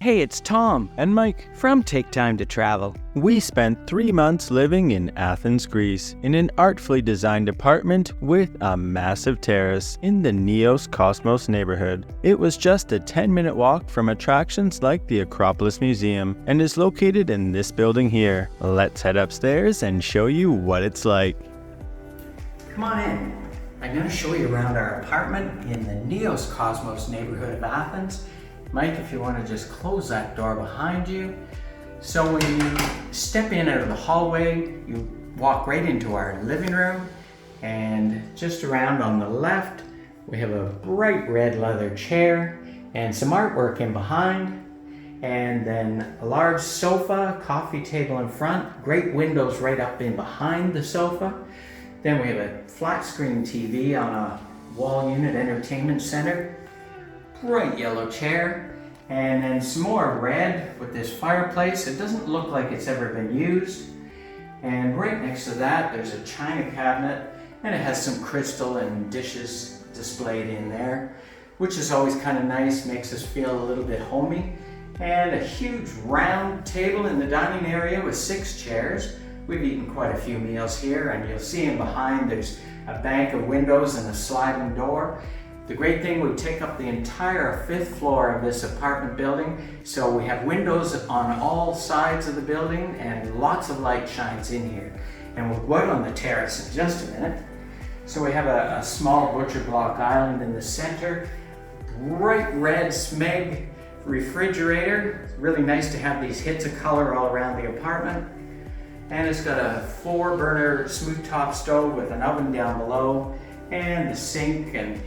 Hey, it's Tom and Mike from Take Time to Travel. We spent 3 months living in Athens, Greece, in an artfully designed apartment with a massive terrace in the Neos Cosmos neighborhood. It was just a 10-minute walk from attractions like the Acropolis Museum and is located in this building here. Let's head upstairs and show you what it's like. Come on in. I'm going to show you around our apartment in the Neos Cosmos neighborhood of Athens. Mike, if you want to just close that door behind you. So when you step in out of the hallway, you walk right into our living room, and just around on the left, we have a bright red leather chair and some artwork in behind, and then a large sofa, coffee table in front, great windows right up in behind the sofa. Then we have a flat screen TV on a wall unit entertainment center, bright yellow chair, and then some more red with this fireplace. It doesn't look like it's ever been used. And right next to that, there's a china cabinet, and it has some crystal and dishes displayed in there, which is always kind of nice, makes us feel a little bit homey. And a huge round table in the dining area with 6 chairs. We've eaten quite a few meals here, and you'll see in behind there's a bank of windows and a sliding door. The great thing, we take up the entire 5th floor of this apartment building, so we have windows on all sides of the building and lots of light shines in here. And we'll go out on the terrace in just a minute. So we have a small butcher block island in the center, bright red Smeg refrigerator. It's really nice to have these hits of color all around the apartment. And it's got a 4-burner smooth top stove with an oven down below and the sink, and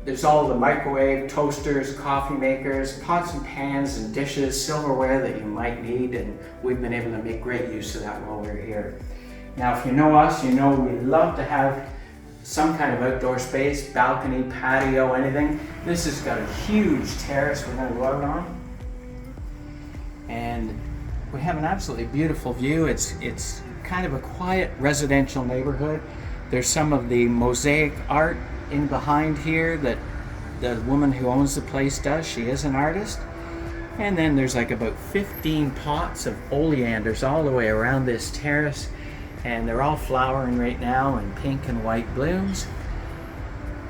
there's all the microwave, toasters, coffee makers, pots and pans and dishes, silverware that you might need, and we've been able to make great use of that while we're here. Now, if you know us, you know we love to have some kind of outdoor space, balcony, patio, anything. This has got a huge terrace we're going to go out on. And we have an absolutely beautiful view. It's kind of a quiet residential neighborhood. There's some of the mosaic art in behind here that the woman who owns the place does. She is an artist. And then there's like about 15 pots of oleanders all the way around this terrace, and they're all flowering right now in pink and white blooms.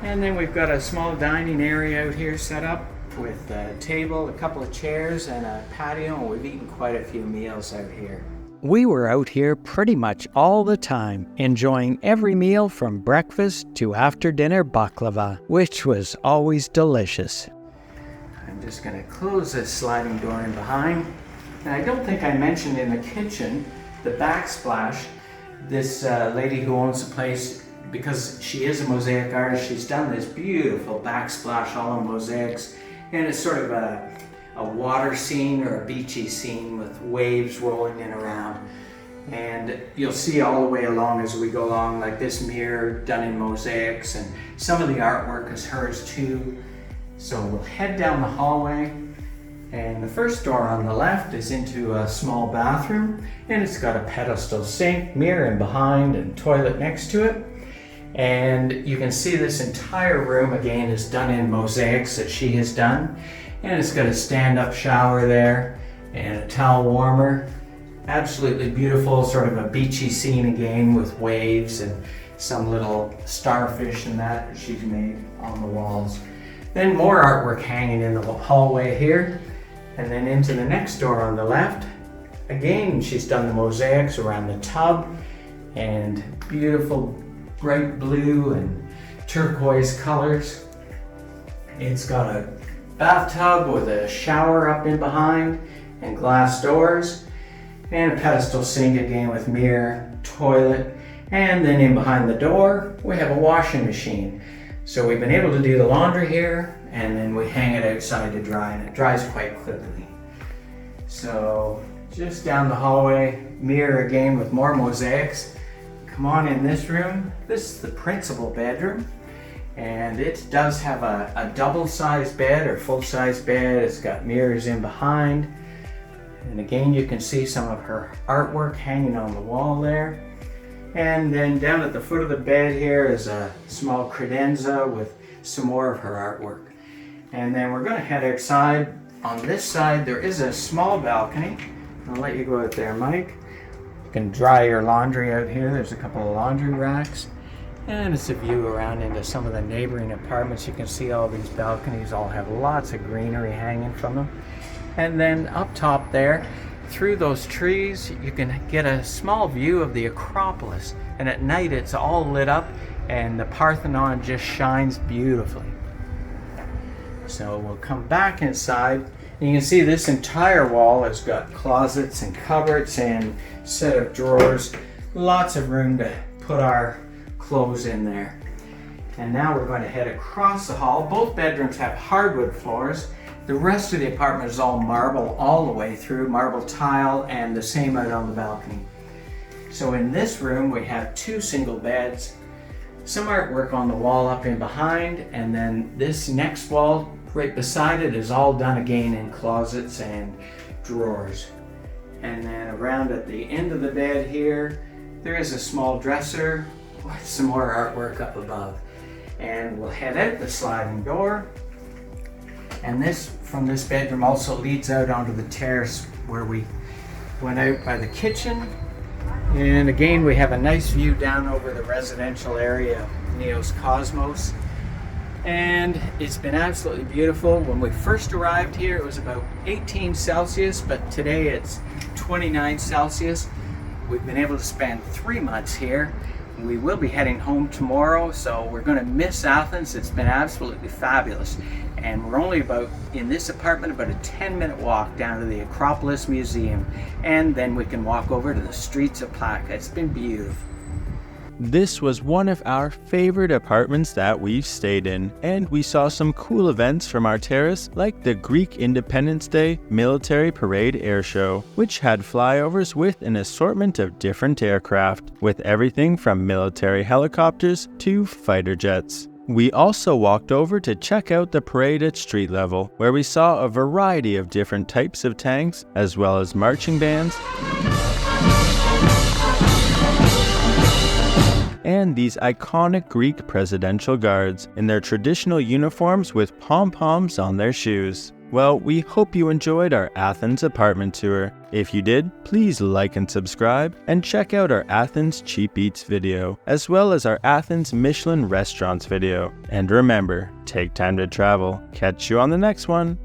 And then we've got a small dining area out here set up with a table, a couple of chairs, and a patio, and we've eaten quite a few meals out here. We were out here pretty much all the time, enjoying every meal from breakfast to after-dinner baklava, which was always delicious. I'm just going to close this sliding door in behind. And I don't think I mentioned in the kitchen the backsplash. This lady who owns the place, because she is a mosaic artist, she's done this beautiful backsplash all in mosaics, and it's sort of a water scene or a beachy scene with waves rolling in around. And you'll see all the way along as we go along, like this mirror done in mosaics, and some of the artwork is hers too. So we'll head down the hallway, and the first door on the left is into a small bathroom, and it's got a pedestal sink, mirror in behind, and toilet next to it. And you can see this entire room again is done in mosaics that she has done. And it's got a stand-up shower there and a towel warmer. Absolutely beautiful, sort of a beachy scene again with waves and some little starfish and that she's made on the walls. Then more artwork hanging in the hallway here. And then into the next door on the left. Again, she's done the mosaics around the tub, and beautiful bright blue and turquoise colors. It's got a bathtub with a shower up in behind and glass doors, and a pedestal sink again with mirror, toilet, and then in behind the door we have a washing machine. So we've been able to do the laundry here, and then we hang it outside to dry, and it dries quite quickly. So just down the hallway, mirror again with more mosaics. Come on in this room. This is the principal bedroom. And it does have a double-sized bed or full-size bed. It's got mirrors in behind. And again, you can see some of her artwork hanging on the wall there. And then down at the foot of the bed here is a small credenza with some more of her artwork. And then we're going to head outside on this side, there is a small balcony. I'll let you go out there, Mike. You can dry your laundry out here. There's a couple of laundry racks. And it's a view around into some of the neighboring apartments. You can see all these balconies all have lots of greenery hanging from them. And then up top there, through those trees, you can get a small view of the Acropolis. And at night, it's all lit up and the Parthenon just shines beautifully. So we'll come back inside. And you can see this entire wall has got closets and cupboards and set of drawers. Lots of room to put our clothes in there. And now we're going to head across the hall. Both bedrooms have hardwood floors. The rest of the apartment is all marble all the way through, marble tile, and the same out on the balcony. So in this room we have 2 single beds, some artwork on the wall up in behind, and then this next wall right beside it is all done again in closets and drawers. And then around at the end of the bed here, there is a small dresser with some more artwork up above. And we'll head out the sliding door. And this, from this bedroom, also leads out onto the terrace where we went out by the kitchen. And again, we have a nice view down over the residential area of Neos Cosmos. And it's been absolutely beautiful. When we first arrived here, it was about 18 Celsius, but today it's 29 Celsius. We've been able to spend 3 months here. We will be heading home tomorrow, so we're going to miss Athens. It's been absolutely fabulous. And we're only in this apartment, about a 10-minute walk down to the Acropolis Museum. And then we can walk over to the streets of Plaka. It's been beautiful. This was one of our favorite apartments that we've stayed in, and we saw some cool events from our terrace like the Greek Independence Day Military Parade Air Show, which had flyovers with an assortment of different aircraft, with everything from military helicopters to fighter jets. We also walked over to check out the parade at street level, where we saw a variety of different types of tanks, as well as marching bands, and these iconic Greek presidential guards in their traditional uniforms with pom-poms on their shoes. Well, we hope you enjoyed our Athens apartment tour. If you did, please like and subscribe, and check out our Athens Cheap Eats video, as well as our Athens Michelin restaurants video. And remember, take time to travel. Catch you on the next one.